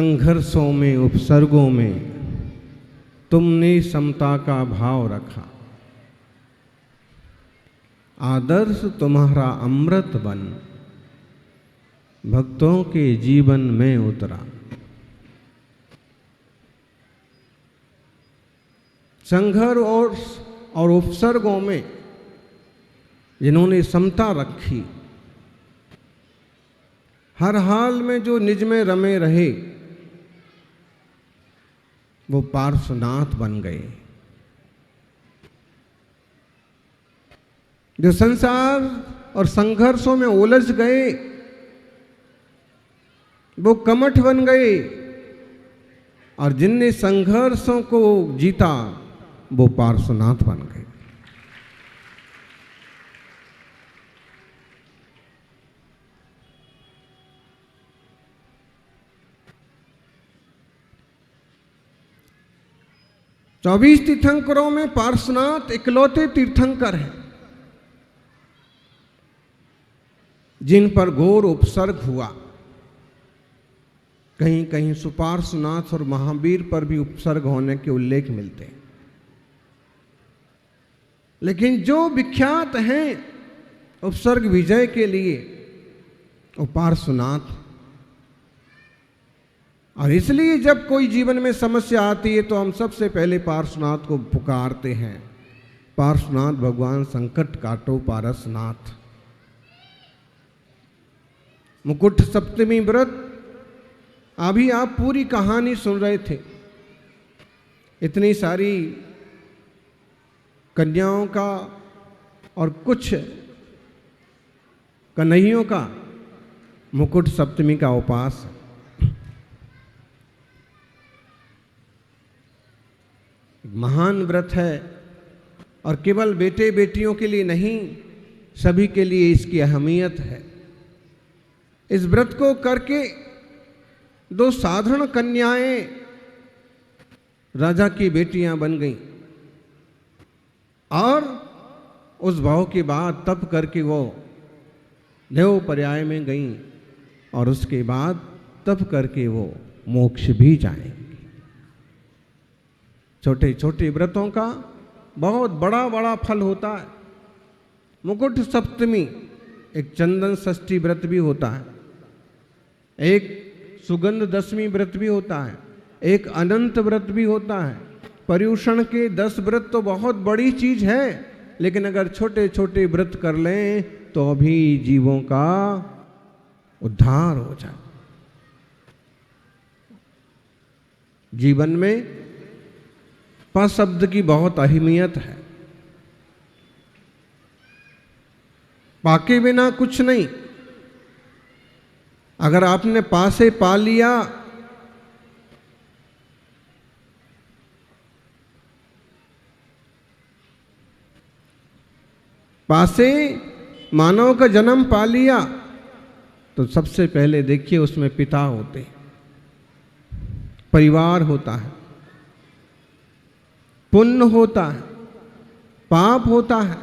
संघर्षों में उपसर्गों में तुमने समता का भाव रखा। आदर्श तुम्हारा अमृत बन भक्तों के जीवन में उतरा। संघर्ष और उपसर्गों में जिन्होंने समता रखी, हर हाल में जो निज में रमे रहे, वो पार्श्वनाथ बन गए। जो संसार और संघर्षों में उलझ गए, वो कमठ बन गए, और जिनने संघर्षों को जीता वो पार्श्वनाथ बन गए। चौबीस तीर्थंकरों में पार्श्वनाथ इकलौते तीर्थंकर हैं जिन पर घोर उपसर्ग हुआ। कहीं कहीं सुपार्श्वनाथ और महावीर पर भी उपसर्ग होने के उल्लेख मिलते हैं, लेकिन जो विख्यात हैं उपसर्ग विजय के लिए वो पार्श्वनाथ। और इसलिए जब कोई जीवन में समस्या आती है तो हम सबसे पहले पार्श्वनाथ को पुकारते हैं, पार्श्वनाथ भगवान संकट काटो पारसनाथ। मुकुट सप्तमी व्रत, अभी आप पूरी कहानी सुन रहे थे। इतनी सारी कन्याओं का और कुछ कन्हैयों का मुकुट सप्तमी का उपास। महान व्रत है और केवल बेटे बेटियों के लिए नहीं, सभी के लिए इसकी अहमियत है। इस व्रत को करके दो साधारण कन्याएं राजा की बेटियां बन गईं, और उस भाव के बाद तप करके वो देव पर्याय में गईं, और उसके बाद तप करके वो मोक्ष भी जाएंगे। छोटे छोटे व्रतों का बहुत बड़ा बड़ा फल होता है। मुकुट सप्तमी एक चंदन षष्ठी व्रत भी होता है, एक सुगंध दशमी व्रत भी होता है, एक अनंत व्रत भी होता है। पर्युषण के 10 व्रत तो बहुत बड़ी चीज है, लेकिन अगर छोटे छोटे व्रत कर लें तो भी जीवों का उद्धार हो जाए। जीवन में पा शब्द की बहुत अहमियत है। पाके बिना कुछ नहीं। अगर आपने पा से पा लिया पासे मानव का जन्म पा लिया तो सबसे पहले देखिए उसमें पिता होते, परिवार होता है, पुण्य होता है, पाप होता है,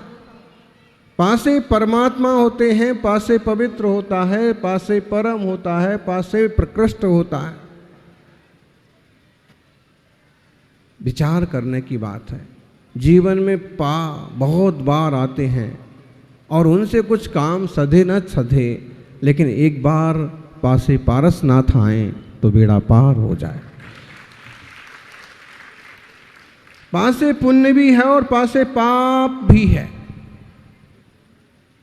पासे परमात्मा होते हैं, पासे पवित्र होता है, पासे परम होता है, पासे प्रकृष्ट होता है। विचार करने की बात है। जीवन में पा बहुत बार आते हैं और उनसे कुछ काम सधे न सधे, लेकिन एक बार पासे पारसनाथ आए तो बेड़ा पार हो जाए। पासे पुण्य भी है और पासे पाप भी है,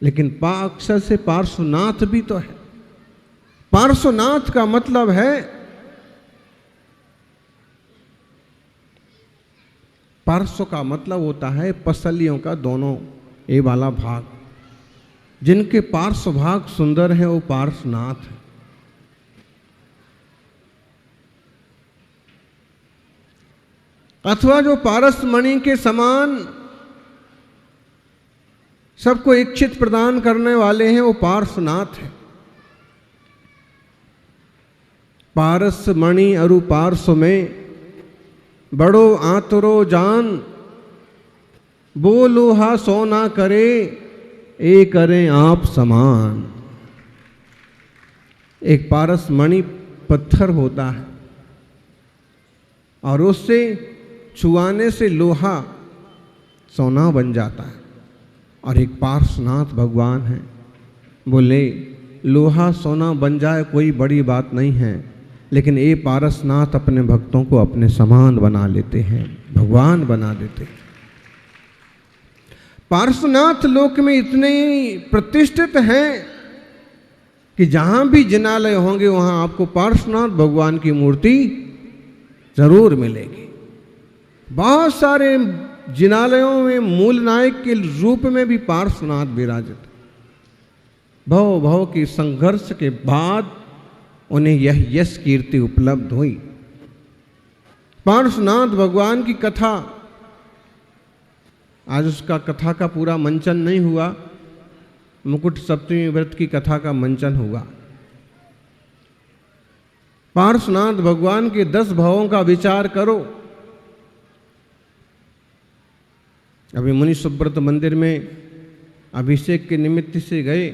लेकिन पा अक्षर से पार्श्वनाथ भी तो है। पार्श्वनाथ का मतलब है पार्श्व का मतलब होता है पसलियों का दोनों ए वाला भाग। जिनके पार्श्व भाग सुंदर है वो पार्श्वनाथ है। अथवा जो पारस मणि के समान सबको इच्छित प्रदान करने वाले हैं वो पार्श्वनाथ है। पारस मणि अरु पार्श्व में बड़ो आतरो जान, बोलो हा सोना करे ए करें आप समान। एक पारस मणि पत्थर होता है, और उससे छुआने से लोहा सोना बन जाता है। और एक पार्श्वनाथ भगवान है, बोले लोहा सोना बन जाए कोई बड़ी बात नहीं है, लेकिन ये पारसनाथ अपने भक्तों को अपने समान बना लेते हैं, भगवान बना देते हैं। पार्श्वनाथ लोक में इतने प्रतिष्ठित हैं कि जहां भी जिनालय होंगे वहां आपको पार्श्वनाथ भगवान की मूर्ति जरूर मिलेगी। बहुत सारे जिनालयों में मूल नायक के रूप में भी पार्श्वनाथ विराजित। भव भव की संघर्ष के बाद उन्हें यह यश कीर्ति उपलब्ध हुई। पार्श्वनाथ भगवान की कथा, आज उसका कथा का पूरा मंचन नहीं हुआ, मुकुट सप्तमी व्रत की कथा का मंचन हुआ। पार्श्वनाथ भगवान के 10 भावों का विचार करो। अभी मुनि सुब्रत मंदिर में अभिषेक के निमित्त से गए,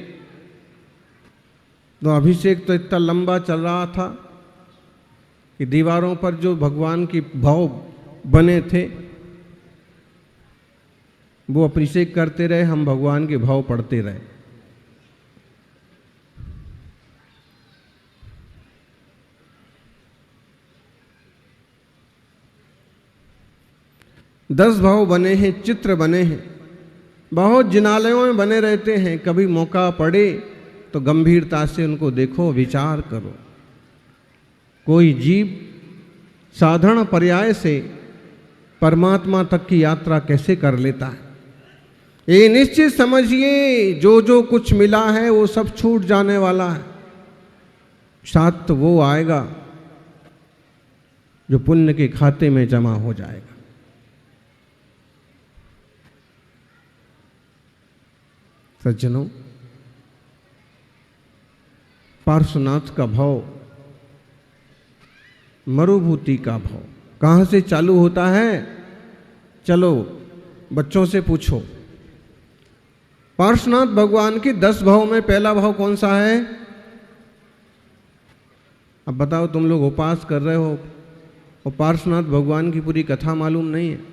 तो अभिषेक तो इतना लंबा चल रहा था कि दीवारों पर जो भगवान के भाव बने थे वो अभिषेक करते रहे, हम भगवान के भाव पढ़ते रहे। दस भाव बने हैं, चित्र बने हैं, बहुत जिनालयों में बने रहते हैं। कभी मौका पड़े तो गंभीरता से उनको देखो, विचार करो। कोई जीव साधारण पर्याय से परमात्मा तक की यात्रा कैसे कर लेता है, ये निश्चित समझिए। जो जो कुछ मिला है वो सब छूट जाने वाला है। साथ तो वो आएगा जो पुण्य के खाते में जमा हो जाएगा। सज्जनों, पार्श्वनाथ का भाव मरुभूति का भाव कहाँ से चालू होता है? चलो बच्चों से पूछो। पार्श्वनाथ भगवान के 10 भाव में पहला भाव कौन सा है? अब बताओ, तुम लोग उपास कर रहे हो और पार्श्वनाथ भगवान की पूरी कथा मालूम नहीं है।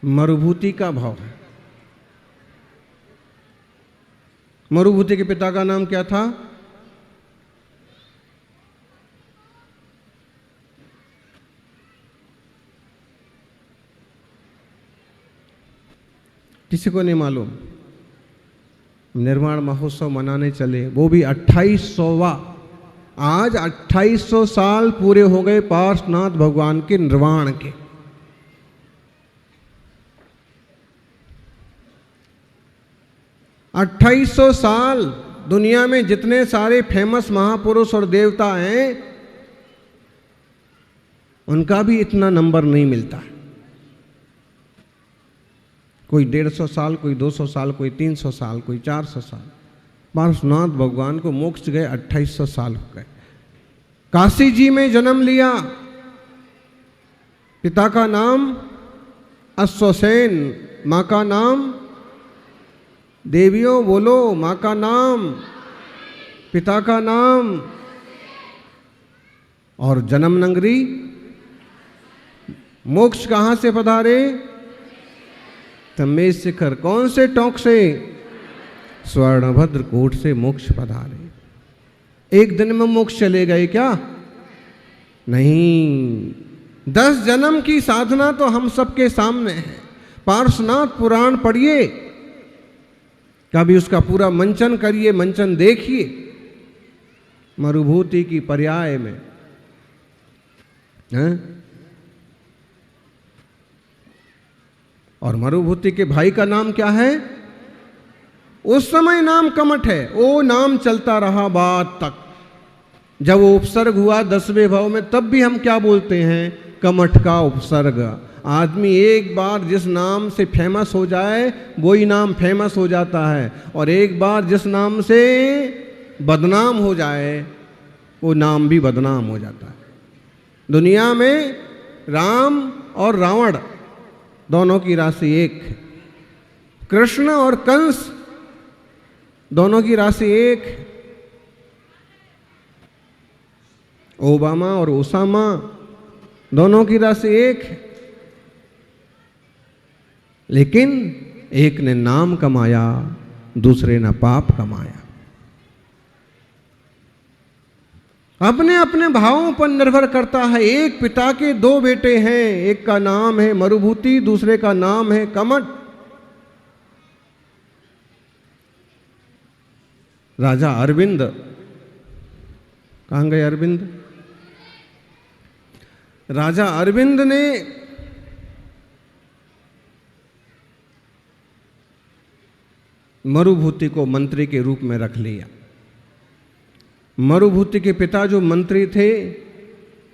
मरुभूति का भाव है। मरुभूति के पिता का नाम क्या था? किसी को नहीं मालूम। निर्वाण महोत्सव मनाने चले, वो भी 2800वां। आज 2800 साल पूरे हो गए पार्श्वनाथ भगवान के निर्वाण के। अट्ठाईस सौ साल दुनिया में जितने सारे फेमस महापुरुष और देवता हैं उनका भी इतना नंबर नहीं मिलता है। कोई 150 साल, कोई 200 साल, कोई 300 साल, कोई 400 साल। पार्श्वनाथ भगवान को मोक्ष गए 2800 साल हो गए। काशी जी में जन्म लिया। पिता का नाम अश्वसेन, मां का नाम, देवियों बोलो, मां का नाम, पिता का नाम, और जन्म नगरी। मोक्ष कहां से पधारे? तमेश शिखर। कौन से टोंक से? स्वर्णभद्र कोट से मोक्ष पधारे। एक दिन में मोक्ष चले गए क्या? नहीं, 10 जन्म की साधना तो हम सबके सामने है। पार्श्वनाथ पुराण पढ़िए, कभी उसका पूरा मंचन करिए, मंचन देखिए। मरुभूति की पर्याय में हैं? और मरुभूति के भाई का नाम क्या है? उस समय नाम कमठ है, वो नाम चलता रहा बाद तक। जब वो उपसर्ग हुआ 10वें भाव में, तब भी हम क्या बोलते हैं? कमठ का उपसर्ग। आदमी एक बार जिस नाम से फेमस हो जाए वही नाम फेमस हो जाता है, और एक बार जिस नाम से बदनाम हो जाए वो नाम भी बदनाम हो जाता है। दुनिया में राम और रावण दोनों की राशि एक है। कृष्ण और कंस दोनों की राशि एक। ओबामा और ओसामा दोनों की राशि एक, लेकिन एक ने नाम कमाया, दूसरे ने पाप कमाया। अपने अपने भावों पर निर्भर करता है। एक पिता के दो बेटे हैं, एक का नाम है मरुभूति, दूसरे का नाम है कमठ। राजा अरविंद, कहां गए अरविंद? राजा अरविंद ने मरुभूति को मंत्री के रूप में रख लिया। मरुभूति के पिता जो मंत्री थे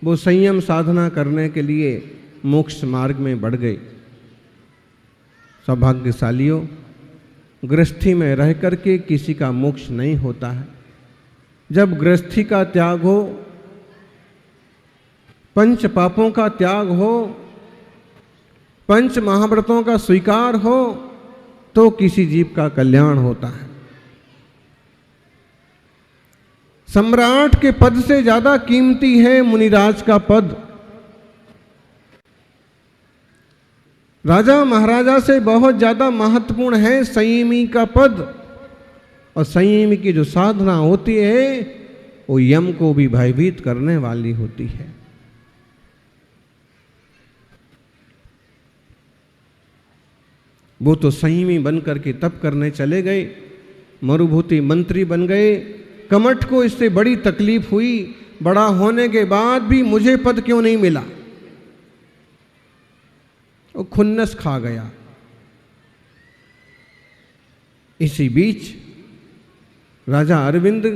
वो संयम साधना करने के लिए मोक्ष मार्ग में बढ़ गए। सौभाग्यशालियों, गृहस्थी में रह करके किसी का मोक्ष नहीं होता है। जब गृहस्थी का त्याग हो, पंच पापों का त्याग हो, पंच महाव्रतों का स्वीकार हो, तो किसी जीव का कल्याण होता है। सम्राट के पद से ज्यादा कीमती है मुनिराज का पद। राजा महाराजा से बहुत ज्यादा महत्वपूर्ण है संयमी का पद। और संयमी की जो साधना होती है वो यम को भी भयभीत करने वाली होती है। वो तो संयमी बनकर के तप करने चले गए, मरुभूति मंत्री बन गए। कमठ को इससे बड़ी तकलीफ हुई, बड़ा होने के बाद भी मुझे पद क्यों नहीं मिला। वो खुन्नस खा गया। इसी बीच राजा अरविंद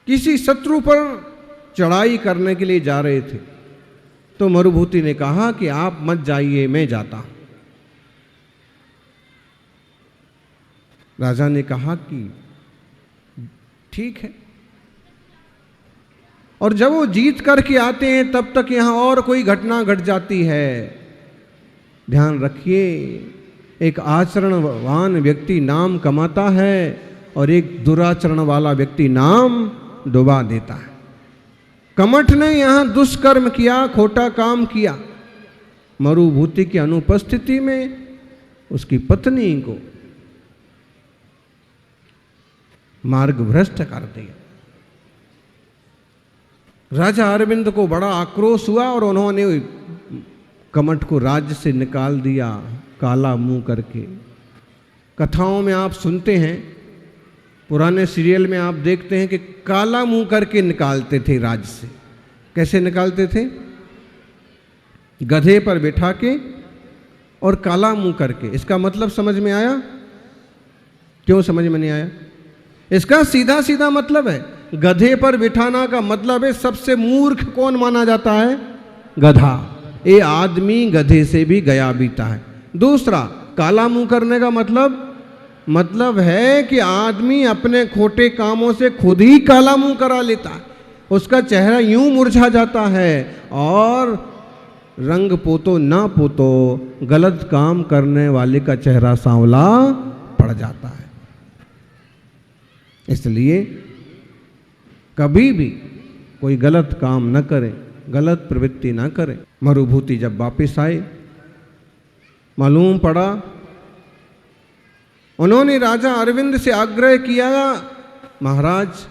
किसी शत्रु पर चढ़ाई करने के लिए जा रहे थे, तो मरुभूति ने कहा कि आप मत जाइए, मैं जाता हूं। राजा ने कहा कि ठीक है। और जब वो जीत करके आते हैं तब तक यहां और कोई घटना घट जाती है। ध्यान रखिए, एक आचरणवान व्यक्ति नाम कमाता है और एक दुराचरण वाला व्यक्ति नाम डुबा देता है। कमठ ने यहां दुष्कर्म किया, खोटा काम किया। मरुभूति की अनुपस्थिति में उसकी पत्नी को मार्ग भ्रष्ट कर दिया। राजा अरविंद को बड़ा आक्रोश हुआ और उन्होंने कमठ को राज्य से निकाल दिया, काला मुंह करके। कथाओं में आप सुनते हैं, पुराने सीरियल में आप देखते हैं कि काला मुंह करके निकालते थे राज्य से। कैसे निकालते थे? गधे पर बिठा के और काला मुंह करके। इसका मतलब समझ में आया? क्यों समझ में नहीं आया? इसका सीधा सीधा मतलब है, गधे पर बिठाना का मतलब है सबसे मूर्ख कौन माना जाता है? गधा। ये आदमी गधे से भी गया बीता है। दूसरा, काला मुंह करने का मतलब है कि आदमी अपने खोटे कामों से खुद ही काला मुंह करा लेता है। उसका चेहरा यूं मुरझा जाता है और रंग पोतो ना पोतो गलत काम करने वाले का चेहरा सांवला पड़ जाता है। इसलिए कभी भी कोई गलत काम न करें, गलत प्रवृत्ति न करें। मरुभूति जब वापस आए, मालूम पड़ा, उन्होंने राजा अरविंद से आग्रह किया, महाराज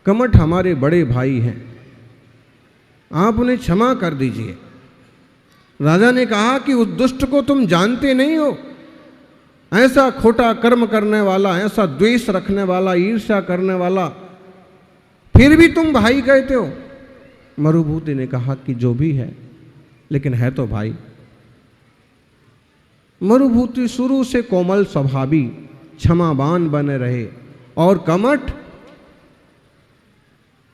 कमठ हमारे बड़े भाई हैं, आप उन्हें क्षमा कर दीजिए। राजा ने कहा कि उस दुष्ट को तुम जानते नहीं हो, ऐसा खोटा कर्म करने वाला, ऐसा द्वेष रखने वाला, ईर्ष्या करने वाला, फिर भी तुम भाई कहते हो। मरुभूति ने कहा कि जो भी है, लेकिन है तो भाई। मरुभूति शुरू से कोमल स्वभावी, क्षमावान बने रहे। और कमठ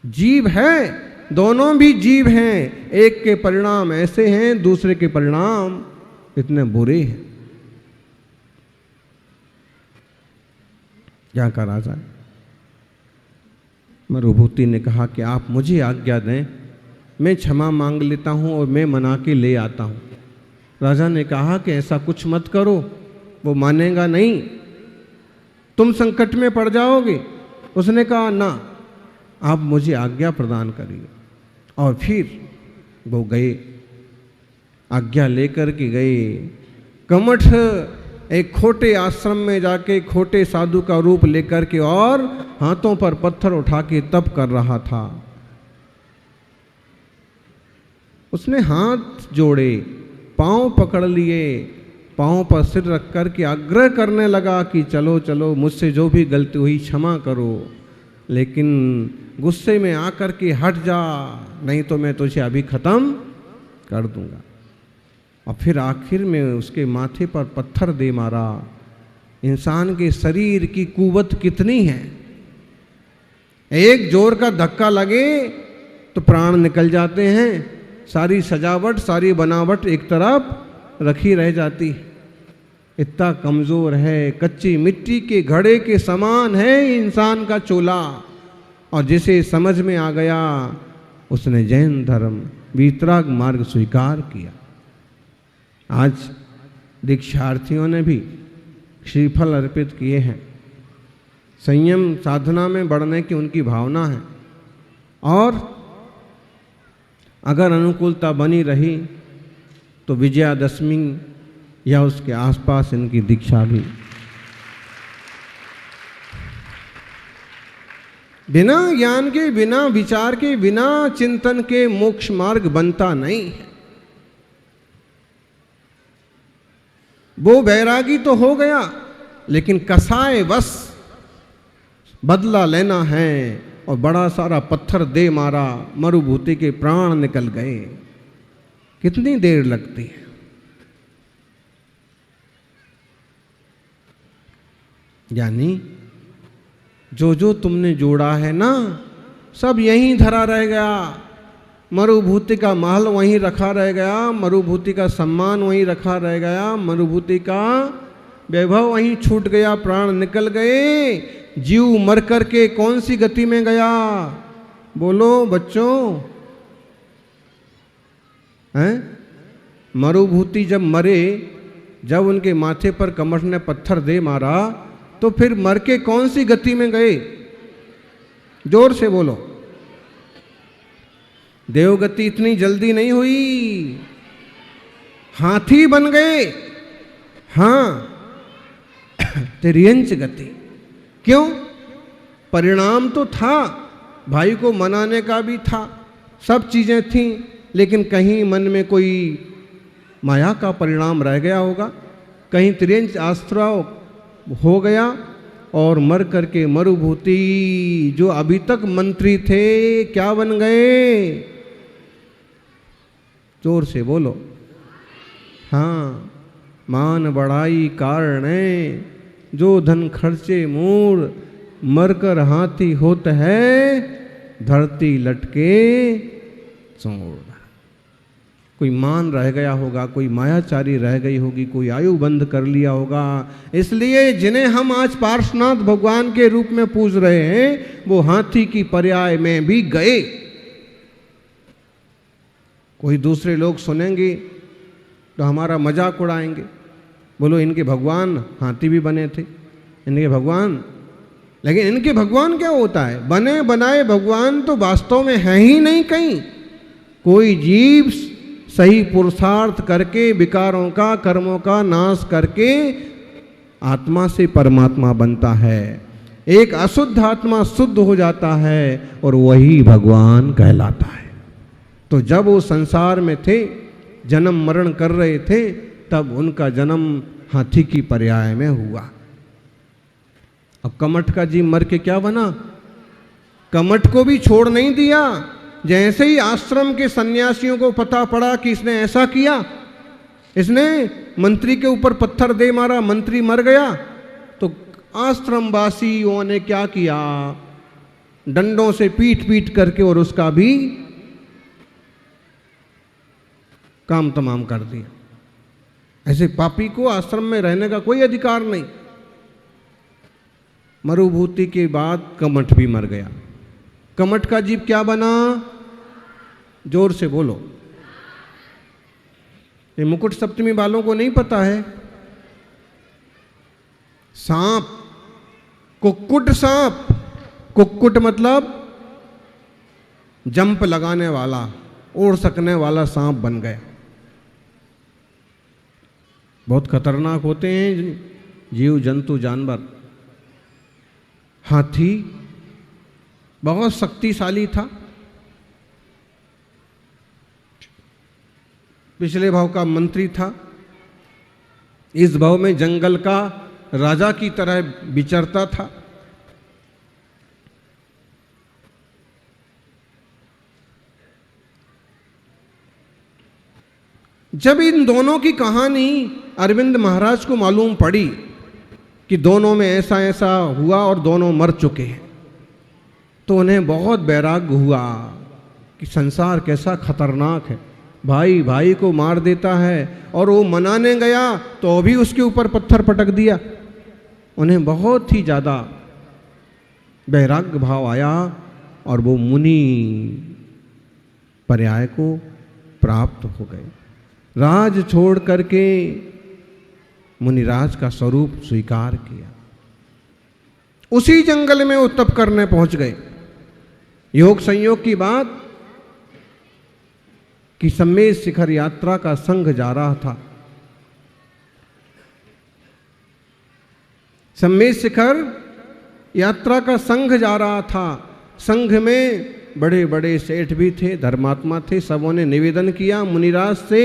जीव है, दोनों भी जीव हैं। एक के परिणाम ऐसे हैं, दूसरे के परिणाम इतने बुरे हैं। क्या का राजा? मरुभूति ने कहा कि आप मुझे आज्ञा दें, मैं क्षमा मांग लेता हूं और मैं मना के ले आता हूं। राजा ने कहा कि ऐसा कुछ मत करो, वो मानेगा नहीं। तुम संकट में पड़ जाओगे। उसने कहा ना, आप मुझे आज्ञा प्रदान करिए। और फिर वो गए, आज्ञा लेकर के गए। कमठ एक खोटे आश्रम में जाके खोटे साधु का रूप लेकर के और हाथों पर पत्थर उठा के तप कर रहा था। उसने हाथ जोड़े, पांव पकड़ लिए, पांव पर सिर रख कर के आग्रह करने लगा कि चलो चलो, मुझसे जो भी गलती हुई क्षमा करो, लेकिन गुस्से में आकर के हट जा, नहीं तो मैं तुझे अभी खत्म कर दूंगा। और फिर आखिर में उसके माथे पर पत्थर दे मारा। इंसान के शरीर की कुवत कितनी है, एक जोर का धक्का लगे तो प्राण निकल जाते हैं, सारी सजावट सारी बनावट एक तरफ रखी रह जाती है। इतना कमज़ोर है, कच्ची मिट्टी के घड़े के समान है इंसान का चोला। और जिसे समझ में आ गया उसने जैन धर्म वीतराग मार्ग स्वीकार किया। आज दीक्षार्थियों ने भी श्रीफल अर्पित किए हैं। संयम साधना में बढ़ने की उनकी भावना है, और अगर अनुकूलता बनी रही तो विजयादशमी या उसके आसपास इनकी दीक्षा भी। बिना ज्ञान के, बिना विचार के, बिना चिंतन के मोक्ष मार्ग बनता नहीं है। वो बैरागी तो हो गया, लेकिन कसाय बस बदला लेना है, और बड़ा सारा पत्थर दे मारा, मरुभूति के प्राण निकल गए। कितनी देर लगती है। यानी जो जो तुमने जोड़ा है ना, सब यहीं धरा रह गया। मरुभूति का महल वहीं रखा रह गया, मरुभूति का सम्मान वहीं रखा रह गया, मरुभूति का वैभव वहीं छूट गया, प्राण निकल गए। जीव मर कर के कौन सी गति में गया, बोलो बच्चों? हैं? मरुभूति जब मरे, जब उनके माथे पर कमठ ने पत्थर दे मारा, तो फिर मर के कौन सी गति में गए? जोर से बोलो। देवगति इतनी जल्दी नहीं हुई, हाथी बन गए। हाँ, तिर्यंच गति। क्यों? परिणाम तो था, भाई को मनाने का भी था, सब चीजें थीं, लेकिन कहीं मन में कोई माया का परिणाम रह गया होगा, कहीं तिर्यंच आश्रय हो गया, और मर करके मरुभूति जो अभी तक मंत्री थे क्या बन गए? जोर से बोलो। हाँ, मान बढ़ाई कारणे, जो धन खर्चे मूर, मरकर हाथी होत है, धरती लटके चोर। कोई मान रह गया होगा, कोई मायाचारी रह गई होगी, कोई आयु बंद कर लिया होगा। इसलिए जिन्हें हम आज पार्श्वनाथ भगवान के रूप में पूज रहे हैं, वो हाथी की पर्याय में भी गए। कोई दूसरे लोग सुनेंगे तो हमारा मजाक उड़ाएंगे, बोलो इनके भगवान हाथी भी बने थे, इनके भगवान। लेकिन इनके भगवान क्या होता है? बने बनाए भगवान तो वास्तव में है ही नहीं कहीं। कोई जीव सही पुरुषार्थ करके, विकारों का, कर्मों का नाश करके आत्मा से परमात्मा बनता है। एक अशुद्ध आत्मा शुद्ध हो जाता है और वही भगवान कहलाता है। तो जब वो संसार में थे, जन्म मरण कर रहे थे, तब उनका जन्म हाथी की पर्याय में हुआ। अब कमठ का जीव मर के क्या बना? कमठ को भी छोड़ नहीं दिया। जैसे ही आश्रम के सन्यासियों को पता पड़ा कि इसने ऐसा किया, इसने मंत्री के ऊपर पत्थर दे मारा, मंत्री मर गया, तो आश्रमवासियों ने क्या किया? डंडों से पीट पीट करके और उसका भी काम तमाम कर दिया। ऐसे पापी को आश्रम में रहने का कोई अधिकार नहीं। मरुभूति के बाद कमठ भी मर गया। कमठ का जीव क्या बना? जोर से बोलो। ये मुकुट सप्तमी वालों को नहीं पता है। सांप कुक्कुट सांप, कुक्कुट मतलब जंप लगाने वाला, उड़ सकने वाला सांप बन गया। बहुत खतरनाक होते हैं जीव जंतु जानवर। हाथी बहुत शक्तिशाली था, पिछले भाव का मंत्री था, इस भाव में जंगल का राजा की तरह विचरता था। जब इन दोनों की कहानी अरविंद महाराज को मालूम पड़ी कि दोनों में ऐसा ऐसा हुआ और दोनों मर चुके हैं, तो उन्हें बहुत वैराग्य हुआ कि संसार कैसा खतरनाक है। भाई भाई को मार देता है और वो मनाने गया तो अभी उसके ऊपर पत्थर पटक दिया। उन्हें बहुत ही ज़्यादा वैराग्य भाव आया और वो मुनि पर्याय को प्राप्त हो गए। राज छोड़ करके मुनिराज का स्वरूप स्वीकार किया। उसी जंगल में वो तप करने पहुंच गए। योग संयोग की बात कि सम्मेद शिखर यात्रा का संघ जा रहा था। सम्मेद शिखर यात्रा का संघ जा रहा था। संघ में बड़े बड़े सेठ भी थे, धर्मात्मा थे। सबों ने निवेदन किया मुनिराज से,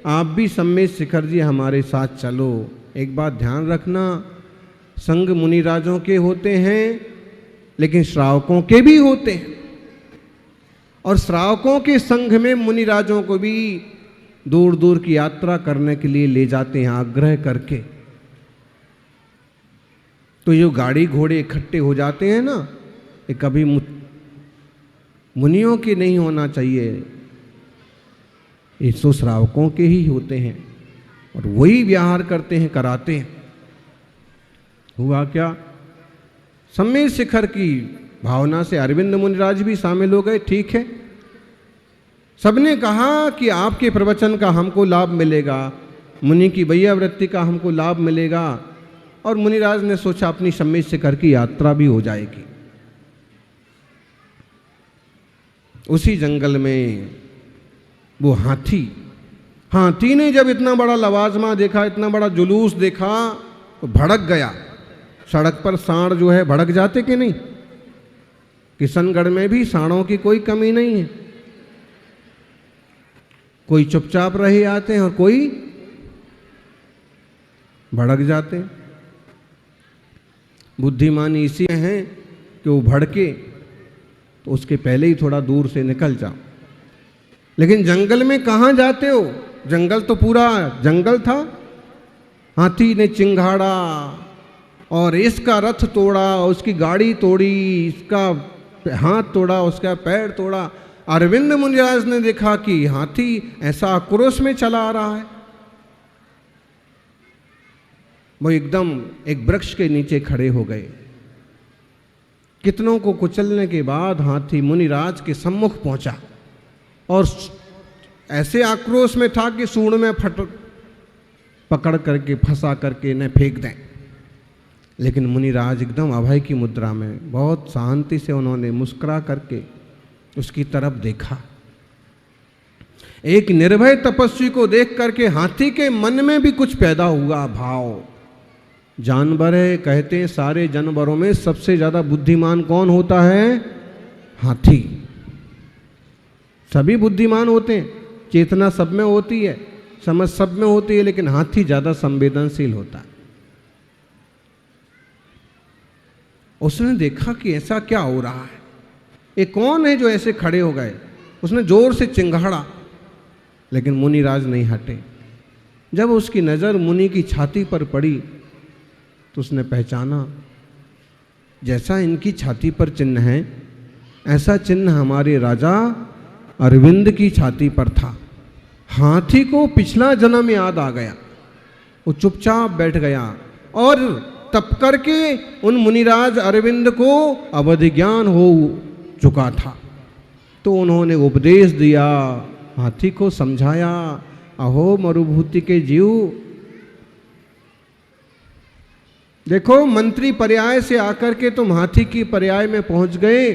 आप भी सम्मेद शिखर जी हमारे साथ चलो। एक बात ध्यान रखना, संघ मुनिराजों के होते हैं लेकिन श्रावकों के भी होते हैं, और श्रावकों के संघ में मुनिराजों को भी दूर दूर की यात्रा करने के लिए ले जाते हैं आग्रह करके। तो जो गाड़ी घोड़े इकट्ठे हो जाते हैं ना, ये कभी मुनियों के नहीं होना चाहिए, ये तो श्रावकों के ही होते हैं और वही व्यवहार करते हैं, कराते हैं। हुआ क्या, सम्मेद शिखर की भावना से अरविंद मुनिराज भी शामिल हो गए। ठीक है, सबने कहा कि आपके प्रवचन का हमको लाभ मिलेगा, मुनि की वैयावृत्ति का हमको लाभ मिलेगा, और मुनिराज ने सोचा अपनी सम्मेद शिखर की यात्रा भी हो जाएगी। उसी जंगल में वो हाथी ने जब इतना बड़ा लवाजमा देखा, इतना बड़ा जुलूस देखा, तो भड़क गया। सड़क पर सांड जो है भड़क जाते कि नहीं? किशनगढ़ में भी सांडों की कोई कमी नहीं है। कोई चुपचाप रहे आते हैं और कोई भड़क जाते हैं। बुद्धिमानी इसी में है कि वो भड़के तो उसके पहले ही थोड़ा दूर से निकल जाओ। लेकिन जंगल में कहाँ जाते हो? जंगल तो पूरा जंगल था। हाथी ने चिंगाड़ा और इसका रथ तोड़ा, उसकी गाड़ी तोड़ी, इसका हाथ तोड़ा, उसका पैर तोड़ा। अरविंद मुनिराज ने देखा कि हाथी ऐसा आक्रोश में चला आ रहा है। वो एकदम एक वृक्ष के नीचे खड़े हो गए। कितनों को कुचलने के बाद हाथी मुनिराज के सम्मुख पहुंचा और ऐसे आक्रोश में था कि सूंड में पकड़ करके फंसा करके न फेंक दें। लेकिन मुनिराज एकदम अभय की मुद्रा में बहुत शांति से उन्होंने मुस्कुरा करके उसकी तरफ देखा। एक निर्भय तपस्वी को देख करके हाथी के मन में भी कुछ पैदा हुआ भाव। जानवर है, कहते हैं सारे जानवरों में सबसे ज्यादा बुद्धिमान कौन होता है? हाथी। सभी बुद्धिमान होते हैं, चेतना सब में होती है, समझ सब में होती है, लेकिन हाथी ज्यादा संवेदनशील होता है। उसने देखा कि ऐसा क्या हो रहा है, ये कौन है जो ऐसे खड़े हो गए। उसने जोर से चिंगाड़ा, लेकिन मुनिराज नहीं हटे। जब उसकी नजर मुनि की छाती पर पड़ी तो उसने पहचाना, जैसा इनकी छाती पर चिन्ह है ऐसा चिन्ह हमारे राजा अरविंद की छाती पर था। हाथी को पिछला जन्म याद आ गया। वो चुपचाप बैठ गया और तप करके उन मुनिराज अरविंद को अवधि ज्ञान हो चुका था। तो उन्होंने उपदेश दिया, हाथी को समझाया, अहो मरुभूति के जीव, देखो, मंत्री पर्याय से आकर के तुम हाथी की पर्याय में पहुंच गए।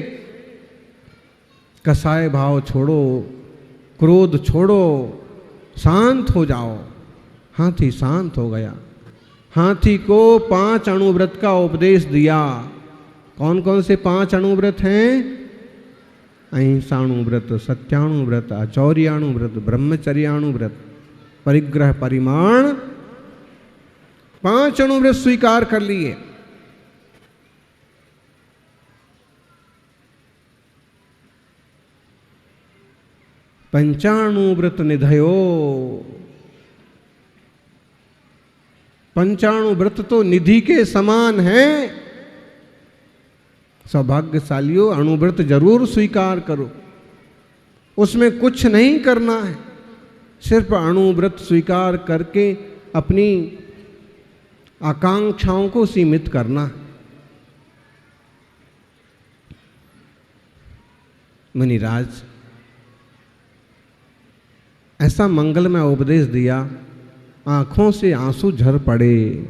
कसाय भाव छोड़ो, क्रोध छोड़ो, शांत हो जाओ। हाथी शांत हो गया। हाथी को 5 अणुव्रत का उपदेश दिया। कौन कौन से 5 अणुव्रत हैं? अहिंसाणुव्रत, सत्याणुव्रत, आचौर्याणुव्रत, ब्रह्मचर्याणुव्रत, परिग्रह, परिमाण। 5 अणुव्रत स्वीकार कर लिए। पंचाणुव्रत निधयो। पंचाणुव्रत तो निधि के समान है। सौभाग्यशालियों, अणुव्रत जरूर स्वीकार करो। उसमें कुछ नहीं करना है, सिर्फ अणुव्रत स्वीकार करके अपनी आकांक्षाओं को सीमित करना। मुनिराज, ऐसा मंगलमय उपदेश दिया, आंखों से आंसू झर पड़े।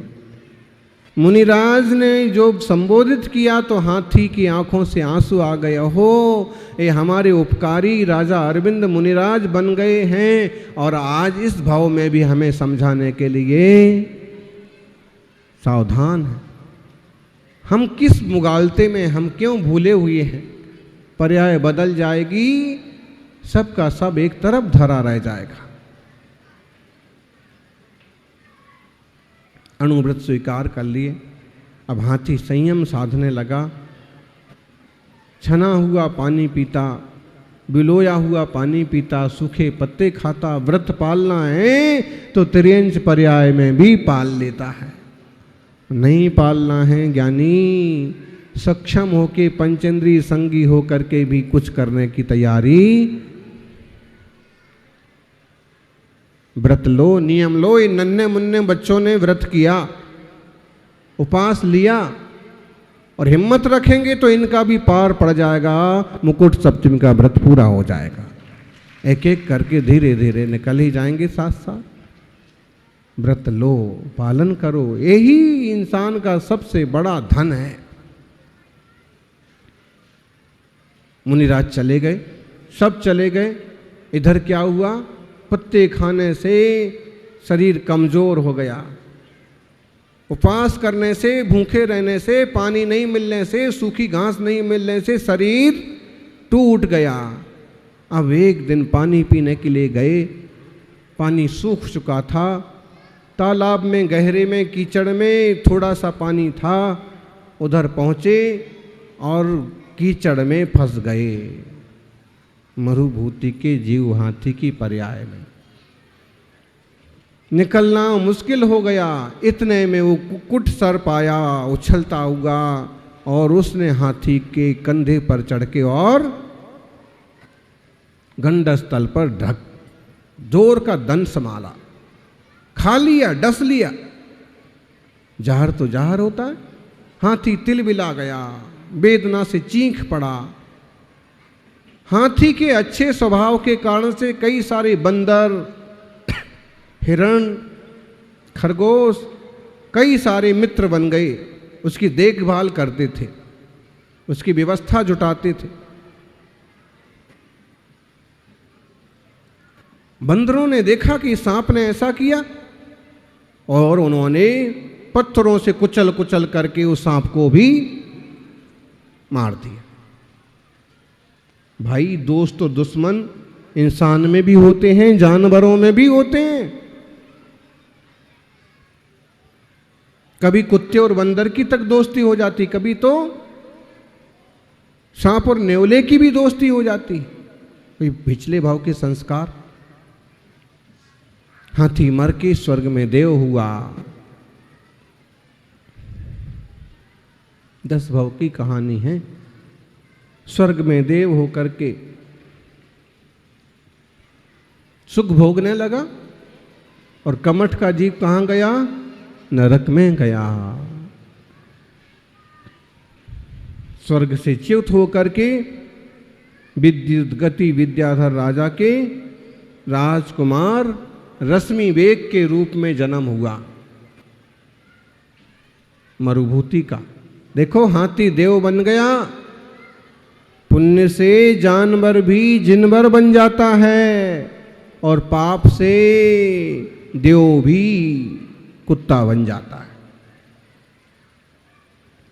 मुनिराज ने जो संबोधित किया तो हाथी की आंखों से आंसू आ गए। हो, ये हमारे उपकारी राजा अरविंद मुनिराज बन गए हैं और आज इस भाव में भी हमें समझाने के लिए सावधान है। हम किस मुगालते में, हम क्यों भूले हुए हैं? पर्याय बदल जाएगी, सबका सब एक तरफ धरा रह जाएगा। अणुव्रत स्वीकार कर लिए। अब हाथी संयम साधने लगा। छना हुआ पानी पीता, बिलोया हुआ पानी पीता, सूखे पत्ते खाता। व्रत पालना है तो त्रियंच पर्याय में भी पाल लेता है। नहीं पालना है ज्ञानी, सक्षम होके पंचेंद्रिय संगी हो करके भी कुछ करने की तैयारी। व्रत लो, नियम लो। इन नन्हे मुन्ने बच्चों ने व्रत किया, उपास लिया और हिम्मत रखेंगे तो इनका भी पार पड़ जाएगा। मुकुट सप्तमी का व्रत पूरा हो जाएगा। एक एक करके धीरे धीरे निकल ही जाएंगे साथ साथ। व्रत लो, पालन करो, यही इंसान का सबसे बड़ा धन है। मुनिराज चले गए, सब चले गए। इधर क्या हुआ? पत्ते खाने से शरीर कमजोर हो गया। उपवास करने से, भूखे रहने से, पानी नहीं मिलने से, सूखी घास नहीं मिलने से शरीर टूट गया। अब एक दिन पानी पीने के लिए गए, पानी सूख चुका था। तालाब में, गहरे में, कीचड़ में थोड़ा सा पानी था। उधर पहुँचे और कीचड़ में फंस गए। मरुभूति के जीव हाथी की पर्याय में निकलना मुश्किल हो गया। इतने में वो कुक्कुट सर्प आया, उछलता हुआ, और उसने हाथी के कंधे पर चढ़ के और गंडस्थल पर ढक जोर का दंश मारा, खा लिया, डस लिया। जहर तो जहर होता है। हाथी तिलबिला गया, वेदना से चीख पड़ा। हाथी के अच्छे स्वभाव के कारण से कई सारे बंदर, हिरण, खरगोश, कई सारे मित्र बन गए। उसकी देखभाल करते थे, उसकी व्यवस्था जुटाते थे। बंदरों ने देखा कि सांप ने ऐसा किया और उन्होंने पत्थरों से कुचल कुचल करके उस सांप को भी मार दिया। भाई, दोस्त और दुश्मन इंसान में भी होते हैं, जानवरों में भी होते हैं। कभी कुत्ते और बंदर की तक दोस्ती हो जाती, कभी तो सांप और नेवले की भी दोस्ती हो जाती। कोई पिछले भाव के संस्कार। हाथी मर के स्वर्ग में देव हुआ। 10 भाव की कहानी है। स्वर्ग में देव होकर के सुख भोगने लगा और कमठ का जीव कहां गया? नरक में गया। स्वर्ग से च्युत होकर के विद्युत गति विद्याधर राजा के राजकुमार रश्मि वेग के रूप में जन्म हुआ। मरुभूति का। देखो हाथी देव बन गया, पुण्य से जानवर भी जिनवर बन जाता है और पाप से देव भी कुत्ता बन जाता है।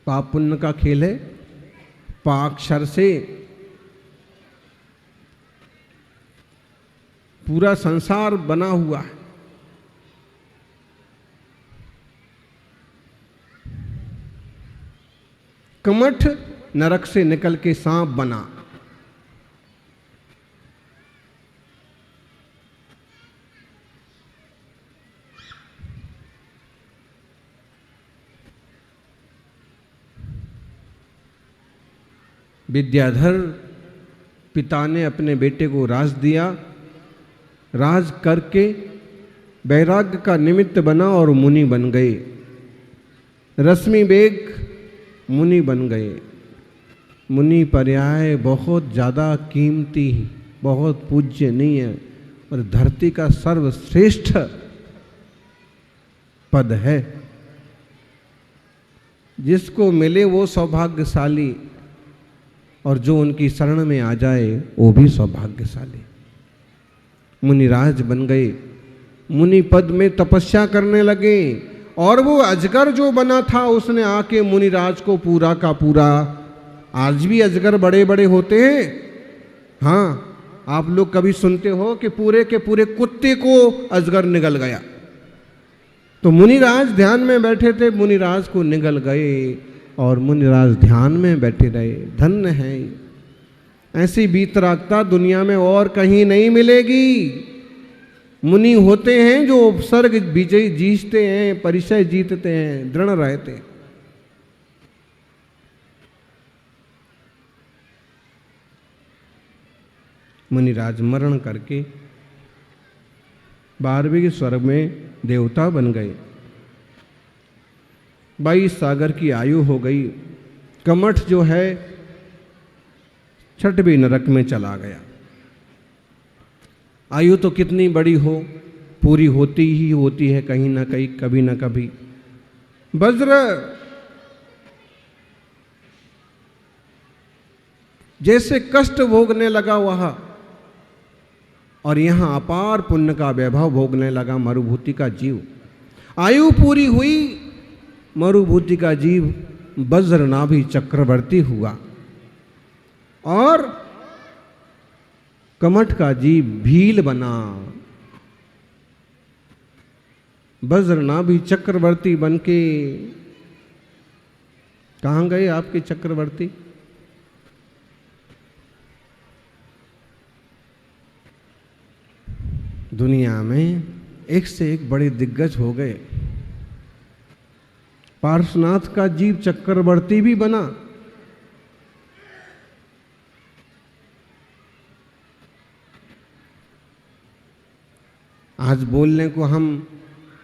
पाप पुण्य का खेल है। पाक्षर से पूरा संसार बना हुआ है। कमठ नरक से निकल के सांप बना। विद्याधर पिता ने अपने बेटे को राज दिया, राज करके वैराग्य का निमित्त बना और मुनि बन गए। रश्मि बेग मुनि बन गए। मुनि पर्याय बहुत ज़्यादा कीमती, बहुत पूज्यनीय और धरती का सर्वश्रेष्ठ पद है। जिसको मिले वो सौभाग्यशाली, और जो उनकी शरण में आ जाए वो भी सौभाग्यशाली। मुनिराज बन गए, मुनि पद में तपस्या करने लगे, और वो अजगर जो बना था उसने आके मुनिराज को पूरा का पूरा, आज भी अजगर बड़े बड़े होते हैं। हाँ, आप लोग कभी सुनते हो कि पूरे के पूरे कुत्ते को अजगर निगल गया। तो मुनिराज ध्यान में बैठे थे, मुनिराज को निगल गए और मुनिराज ध्यान में बैठे रहे। धन्य है, ऐसी वीतरागता दुनिया में और कहीं नहीं मिलेगी। मुनि होते हैं जो उपसर्ग विजय जीतते हैं, परिचय जीतते हैं, दृढ़ रहते हैं। मुनिराज मरण करके 12वें स्वर्ग में देवता बन गए। 22 सागर की आयु हो गई। कमठ जो है 6वें नरक में चला गया। आयु तो कितनी बड़ी हो, पूरी होती ही होती है कहीं ना कहीं, कभी ना कभी। वज्र जैसे कष्ट भोगने लगा वहां, और यहां अपार पुण्य का वैभव भोगने लगा मरुभूति का जीव। आयु पूरी हुई, मरुभूति का जीव वज्रनाभि चक्रवर्ती हुआ, और कमठ का जीव भील बना। वज्रनाभि चक्रवर्ती बनके कहां गए आपके चक्रवर्ती? दुनिया में एक से एक बड़े दिग्गज हो गए। पार्श्वनाथ का जीव चक्रवर्ती भी बना। आज बोलने को हम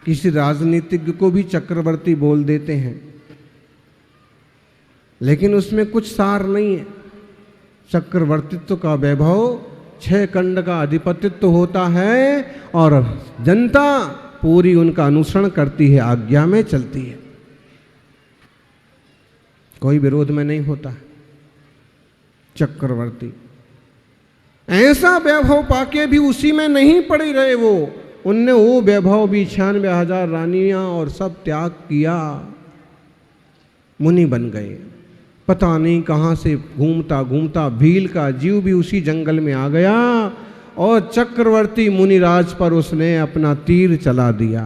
किसी राजनीतिज्ञ को भी चक्रवर्ती बोल देते हैं, लेकिन उसमें कुछ सार नहीं है। चक्रवर्तित्व का वैभव 6 खंड का अधिपतित्व होता है, और जनता पूरी उनका अनुसरण करती है, आज्ञा में चलती है, कोई विरोध में नहीं होता। चक्रवर्ती ऐसा वैभव पाके भी उसी में नहीं पड़े रहे। वो उनने वो वैभव भी 96,000 रानियां और सब त्याग किया, मुनि बन गए। पता नहीं कहां से घूमता घूमता भील का जीव भी उसी जंगल में आ गया, और चक्रवर्ती मुनिराज पर उसने अपना तीर चला दिया।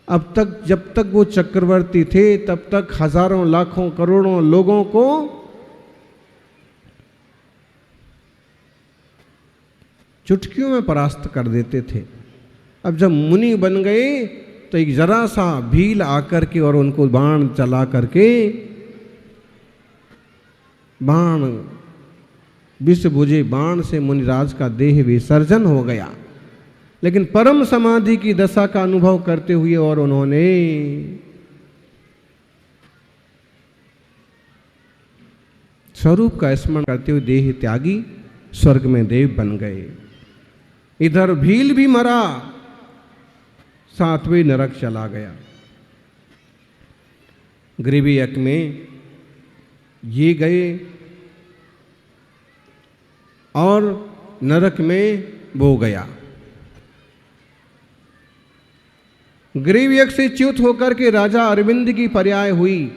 अब तक जब तक वो चक्रवर्ती थे तब तक हजारों लाखों करोड़ों लोगों को चुटकियों में परास्त कर देते थे। अब जब मुनि बन गए तो एक जरा सा भील आकर के और उनको बाण चला करके, बाण विष बुझे बाण से मुनिराज का देह विसर्जन हो गया। लेकिन परम समाधि की दशा का अनुभव करते हुए और उन्होंने स्वरूप का स्मरण करते हुए देह त्यागी स्वर्ग में देव बन गए। इधर भील भी मरा, 7वें नरक चला गया। ग्रीवयज्ञ में ये गए और नरक में वो गया। ग्रीवयज्ञ से च्युत होकर के राजा अरविंद की पर्याय हुई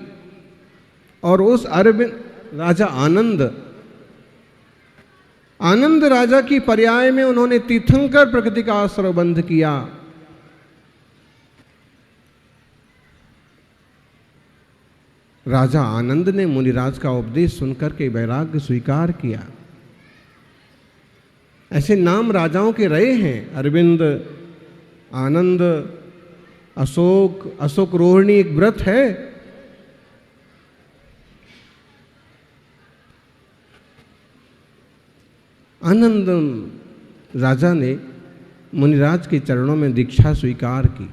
और उस अरविंद राजा आनंद राजा की पर्याय में उन्होंने तीर्थंकर प्रकृति का आश्रय बंध किया। राजा आनंद ने मुनिराज का उपदेश सुनकर के वैराग्य स्वीकार किया। ऐसे नाम राजाओं के रहे हैं, अरविंद, आनंद, अशोक रोहिणी एक व्रत है। आनंद राजा ने मुनिराज के चरणों में दीक्षा स्वीकार की,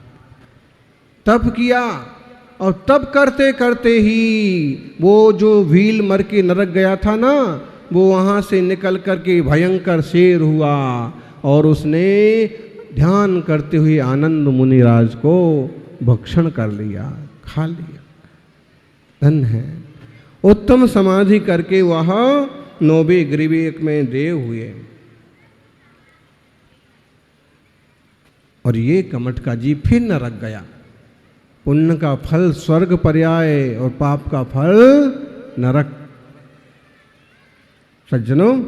तप किया और तप करते करते ही वो जो भील मर के नरक गया था ना, वो वहाँ से निकल करके भयंकर शेर हुआ और उसने ध्यान करते हुए आनंद मुनिराज को भक्षण कर लिया, खा लिया। धन है। उत्तम समाधि करके वह 9वें ग्रीवयज्ञ में देव हुए। और ये कमठ का जीव फिर नरक गया। पुण्य का फल स्वर्ग पर्याय और पाप का फल नरक। सज्जनों,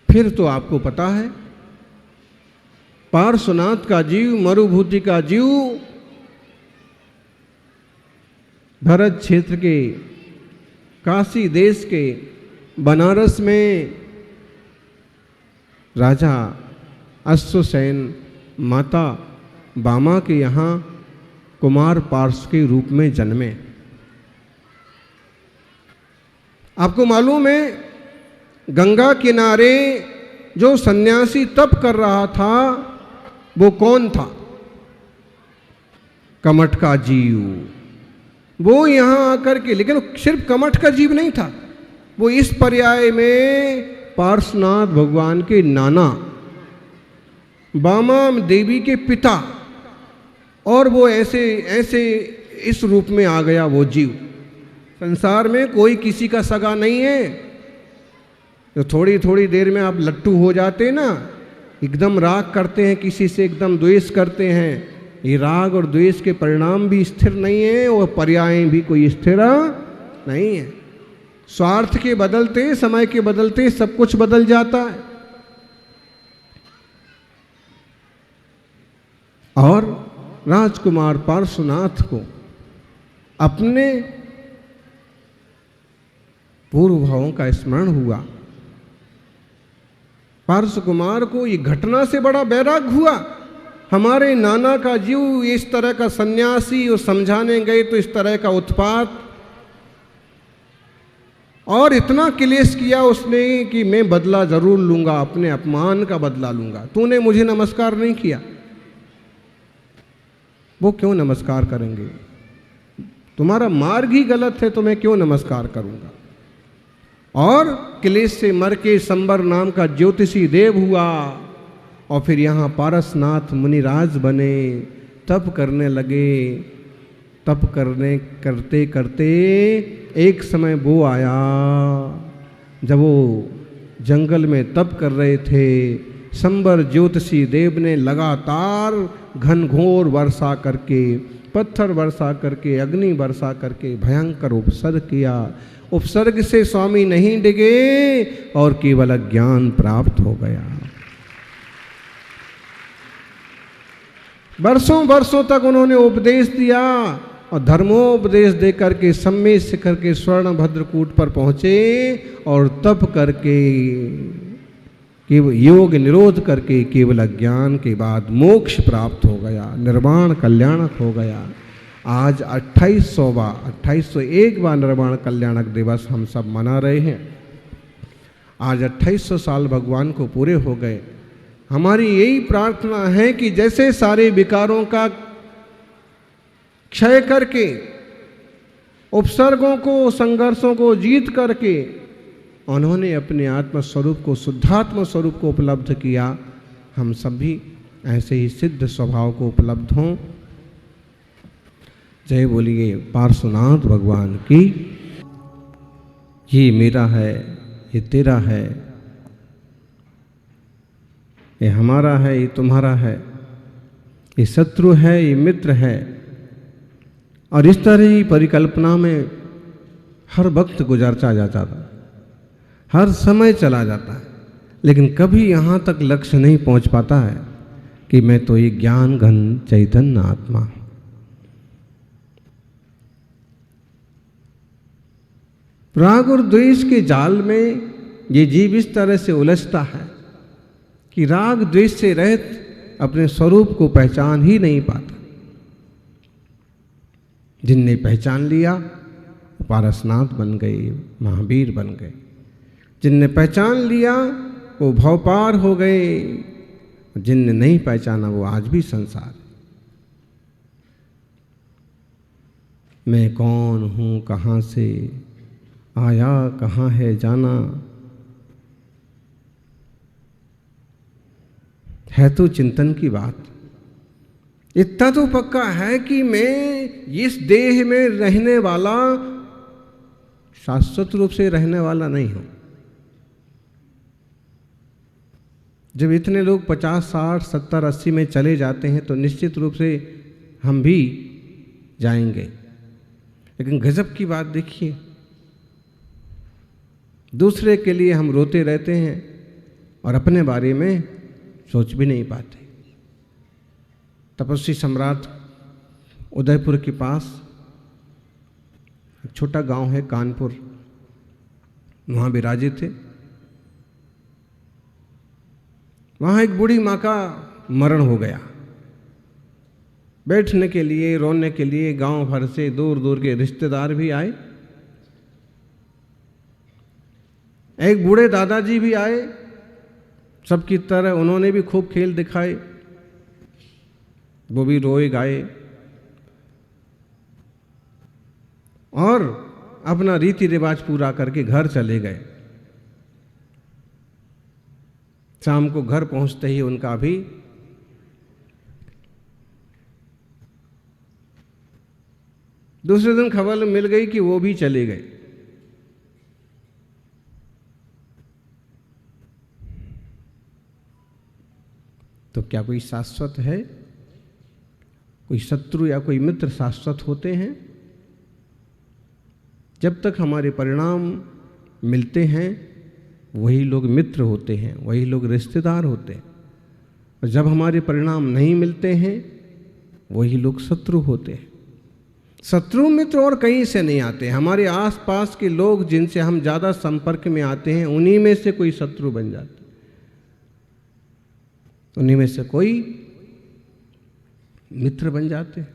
फिर तो आपको पता है, पार्श्वनाथ का जीव, मरुभूति का जीव, भरत क्षेत्र के, काशी देश के, बनारस में राजा अश्वसेन माता बामा के यहाँ कुमार पार्श्व के रूप में जन्मे। आपको मालूम है, गंगा किनारे जो सन्यासी तप कर रहा था वो कौन था? कमठ का जीव। वो यहाँ आकर के, लेकिन सिर्फ कमठ का जीव नहीं था, वो इस पर्याय में पार्श्वनाथ भगवान के नाना, बामा देवी के पिता, और वो ऐसे इस रूप में आ गया वो जीव। संसार में कोई किसी का सगा नहीं है। तो थोड़ी थोड़ी देर में आप लट्टू हो जाते ना, एकदम राग करते हैं, किसी से एकदम द्वेष करते हैं। ये राग और द्वेष के परिणाम भी स्थिर नहीं है और पर्याय भी कोई स्थिर नहीं है। स्वार्थ के बदलते, समय के बदलते सब कुछ बदल जाता है। और राजकुमार पार्श्वनाथ को अपने पूर्व भावों का स्मरण हुआ। पार्श्व कुमार को ये घटना से बड़ा वैराग हुआ। हमारे नाना का जीव इस तरह का सन्यासी, और समझाने गए तो इस तरह का उत्पात, और इतना क्लेश किया उसने कि मैं बदला जरूर लूंगा, अपने अपमान का बदला लूंगा। तूने मुझे नमस्कार नहीं किया। वो क्यों नमस्कार करेंगे? तुम्हारा मार्ग ही गलत है, तो मैं क्यों नमस्कार करूंगा? और क्लेश से मर के संबर नाम का ज्योतिषी देव हुआ और फिर यहाँ पारसनाथ मुनिराज बने, तप करने लगे। तप करते करते एक समय वो आया जब वो जंगल में तप कर रहे थे। संबर ज्योतिषी देव ने लगातार घनघोर वर्षा करके, पत्थर वर्षा करके, अग्नि वर्षा करके भयंकर उपसर्ग किया। उपसर्ग से स्वामी नहीं डिगे और केवल ज्ञान प्राप्त हो गया। वर्षों वर्षों तक उन्होंने उपदेश दिया और धर्मोपदेश देकर के सम्मेद शिखर के स्वर्ण भद्रकूट पर पहुंचे और तप करके योग निरोध करके केवल ज्ञान के बाद मोक्ष प्राप्त हो गया, निर्वाण कल्याणक हो गया। आज 2801वां निर्वाण कल्याणक दिवस हम सब मना रहे हैं। आज 2800 साल भगवान को पूरे हो गए। हमारी यही प्रार्थना है कि जैसे सारे विकारों का क्षय करके, उपसर्गों को, संघर्षों को जीत करके उन्होंने अपने आत्म स्वरूप को, शुद्धात्म स्वरूप को उपलब्ध किया, हम सब भी ऐसे ही सिद्ध स्वभाव को उपलब्ध हों। जय बोलिए पार्श्वनाथ भगवान की। ये मेरा है, ये तेरा है, ये हमारा है, ये तुम्हारा है, ये शत्रु है, ये मित्र है। और इस तरह ही परिकल्पना में हर वक्त गुजरता जाता था, हर समय चला जाता है, लेकिन कभी यहाँ तक लक्ष्य नहीं पहुँच पाता है कि मैं तो ये ज्ञान घन चैतन्य आत्मा हूँ। राग और द्वेष के जाल में ये जीव इस तरह से उलझता है कि राग द्वेष से रहित अपने स्वरूप को पहचान ही नहीं पाता। जिनने पहचान लिया वो पारसनाथ बन गए, महावीर बन गए। जिनने पहचान लिया वो भवपार हो गए, जिनने नहीं पहचाना वो आज भी संसार है। मैं कौन हूँ, कहाँ से आया, कहाँ है जाना, है तो चिंतन की बात। इतना तो पक्का है कि मैं इस देह में रहने वाला, शाश्वत रूप से रहने वाला नहीं हूं। जब इतने लोग 50, 60, 70, 80 में चले जाते हैं तो निश्चित रूप से हम भी जाएंगे। लेकिन गजब की बात देखिए, दूसरे के लिए हम रोते रहते हैं और अपने बारे में सोच भी नहीं पाते। तपस्वी सम्राट उदयपुर के पास एक छोटा गांव है कानपुर, वहाँ विराजे थे। वहाँ एक बूढ़ी माँ का मरण हो गया। बैठने के लिए, रोने के लिए गांव भर से दूर दूर के रिश्तेदार भी आए। एक बूढ़े दादाजी भी आए, सबकी तरह उन्होंने भी खूब खेल दिखाए, वो भी रोए गाए और अपना रीति रिवाज पूरा करके घर चले गए। शाम को घर पहुंचते ही उनका भी दूसरे दिन खबर मिल गई कि वो भी चले गए। तो क्या कोई शाश्वत है? कोई शत्रु या कोई मित्र शाश्वत होते हैं? जब तक हमारे परिणाम मिलते हैं वही लोग मित्र होते हैं, वही लोग रिश्तेदार होते हैं। और जब हमारे परिणाम नहीं मिलते हैं वही लोग शत्रु होते हैं। शत्रु मित्र और कहीं से नहीं आते। हमारे आसपास के लोग जिनसे हम ज़्यादा संपर्क में आते हैं उन्हीं में से कोई शत्रु बन जाते, उन्हीं में से कोई मित्र बन जाते।